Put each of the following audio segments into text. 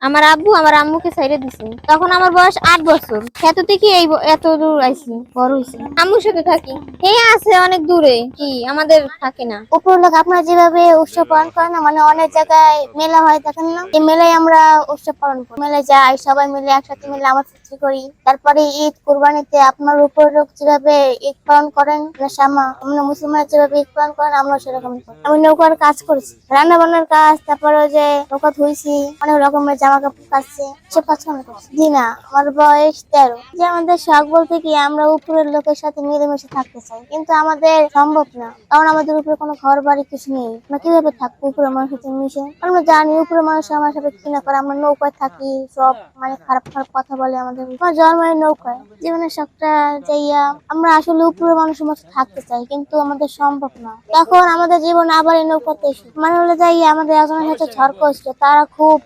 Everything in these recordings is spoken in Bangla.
আমার আব্বু আমার আম্মুকে ছাইড়ে দিছে, তখন আমার বয়স 8 বছর। এত থেকে এত দূর আইছি, বড় হইছি, আম্মুর সাথে থাকি। হে আছে অনেক দূরে, কি আমাদের থাকে না। উপর লোক আপনারা যেভাবে উৎসব পালন করেন না, মানে অনেক জায়গায় মেলা হয় দেখেন না, এই মেলায় আমরা উৎসব পালন করি। মেলায় যাই, সবাই মিলে একসাথে মিলে আমার ফুর্তি করি। তারপরে ঈদ কুরবানিতে আপনার উপর লোক যেভাবে ঈদ পালন করেন, আমরা মুসলমান যেভাবে ঈদ পালন করেন, আমরা সেরকম করি। আমি নৌকার কাজ করেছি, রান্না বান্নার কাজ, তারপরে ওই যে নৌকা ধুইছি, অনেক রকমের জামা কাপড় কাচছি, সব কাজ করছি। জি না, আমার বয়স 13। যে আমাদের শখ বলতে কি, আমরা উপরের লোকের সাথে মিলেমিশে থাকতে চাই, কিন্তু আমাদের সম্ভব না, কারণ আমাদের উপরে কোনো ঘর বাড়ি কিছু নেই। আমরা কিভাবে থাকবো উপরে মানুষের সাথে মিশে? আমরা জানি উপরে মানুষ আমার সাথে কি না করে। আমরা নৌকায় থাকি, সব মানে খারাপ খারাপ কথা বলে আমাদের। আমার জন্মের নৌকায়, জীবনের শখটা যাইয়া আমরা আসলে উপরে মানুষের মতো থাকতে চাই, কিন্তু আমাদের সম্ভব না। তখন আমাদের জীবন আবার এই নৌকাতে মানে হলে যাইয়া আমাদের একজনের সাথে ঝড় করছিল, তারা খুব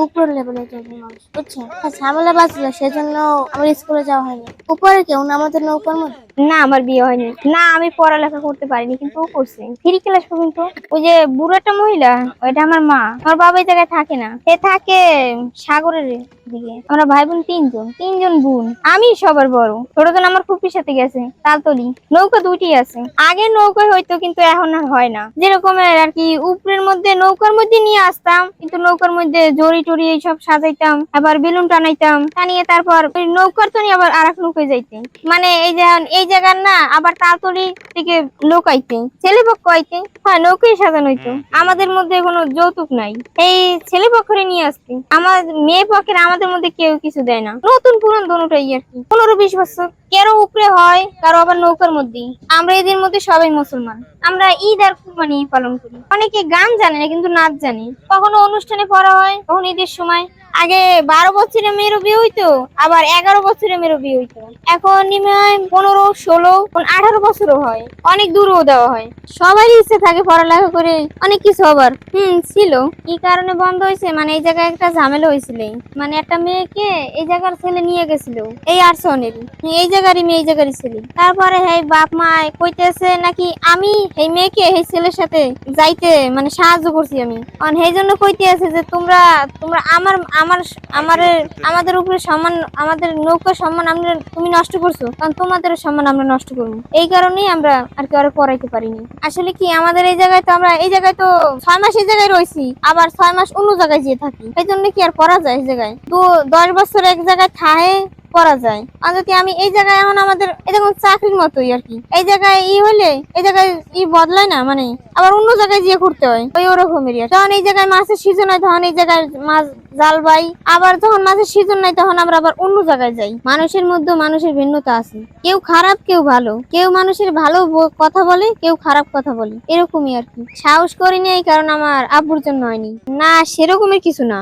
উপরের লেভেলের মানুষ, বুঝছেন? ঝামেলা বাঁচছিল, সেজন্য আমার স্কুলে যাওয়া হয়নি। উপরে কেউ না আমাদের নৌকার মধ্যে। না, আমার বিয়ে হয়নি। না, আমি পড়ালেখা করতে পারিনি, কিন্তু ও করছে 3 ক্লাস পর্যন্ত। ওই যে বুড়ো একটা মহিলা, ওইটা আমার মা। আমার বাবা এই জায়গায় থাকে না, সে থাকে সাগরের দিকে। আমরা ভাই বোন তিনজন বোন। আমি সবার বড়। ছোটজন আমার ফুপির সাথে গেছে তালতলি। নৌকা 2টি আছে। আগে নৌকায় হয়তো, কিন্তু এখন আর হয় না। যেরকম আর কি উপরের মধ্যে নৌকার মধ্যে নিয়ে আসতাম, কিন্তু নৌকার মধ্যে জড়ি টড়ি এইসব সাজাইতাম, আবার বেলুন টানাইতাম, টানিয়ে তারপর ওই নৌকার তো আবার আর এক নৌকায় যাইতে, মানে এই জায়গার না আবার তালতলি থেকে লোক আইতে, ছেলে পক্ষ আইতে, হয় নৌকায় সাজানো হইতো। আমাদের মধ্যে কোনো যৌতুক নাই, এই ছেলে পক্ষরে নিয়ে আসতে। আমার মেয়ে পক্ষের আমাদের মধ্যে কেউ কিছু দেয় না। নতুন পুরান দোনোটাই আর কি। 15-20 বছর কারো উপরে হয়, কারো আবার নৌকার মধ্যে। আমরা এদের মধ্যে সবাই মুসলমান। আমরা ঈদ আর কুরবানি পালন করি। অনেকে গান জানে না, কিন্তু নাচ জানে। কখনো অনুষ্ঠানে পড়া হয়, কখনো ঈদের সময়। আগে 12 বছরের মেয়েরও বিয়ে হইতো, আবার 11 বছরের মেয়েরও বিয়ে হইতো। এখন নিমে 15, 16, 18 বছরও হয়। অনেক দূরও দেওয়া হয়। সবারই ইচ্ছে থাকে পড়ালেখা করে অনেক কিছু হবার। ছিল। কি কারণে বন্ধ হয়েছে, মানে এই জায়গায় একটা ঝামেলা হয়েছিল। মানে একটা মেয়েকে এই জায়গার ছেলে নিয়ে গেছিল, এই আর্টসনেরই, এই জায়গারই মেয়ে, এই জায়গারই ছেলে। তারপরে এই বাপ মা কইতেছে নাকি আমি এই মেয়েকে এই ছেলের সাথে যাইতে মানে সাহায্য করছি আমি। সেই জন্য কইতে আছে যে তোমরা তোমরা আমার আমার আমাদের উপরে সম্মান, আমাদের নৌকার সম্মান তুমি নষ্ট করছো, কারণ তোমাদের সম্মান আমরা নষ্ট করবো। এই কারণেই আমরা আর কি ওরা পড়াইতে পারিনি। আসলে কি আমাদের এই জায়গায় তো আমরা এই জায়গায় তো 6 মাস এই জায়গায় রয়েছি, আবার 6 মাস অন্য জায়গায় যেয়ে থাকি। এই জন্য কি আর পড়া যায় এই জায়গায়? তো 10 বছর এক জায়গায় থাহে করা যায়। আর যদি আমি এই জায়গায়, এখন আমাদের এটা কোন চাকরির মতোই আর কি। এই জায়গায় হইলে এই জায়গায় বদলায় না, মানে আবার অন্য জায়গায় গিয়ে করতে হয়, ওই ওরকমেরই। যখন এই জায়গায় মাছের সিজন হয়, তখন এই জায়গায় মাছ জাল বাই। আবার যখন মাছের সিজন নাই, তখন আমরা আবার অন্য জায়গায় যাই। মানুষের মধ্যে মানুষের ভিন্নতা আছে, কেউ খারাপ কেউ ভালো, কেউ মানুষের ভালো কথা বলে, কেউ খারাপ কথা বলে, এরকমই আর কি। সাহস করিনি এই কারণ আমার আব্বুর জন্য হয়নি। না, সেরকমের কিছু না।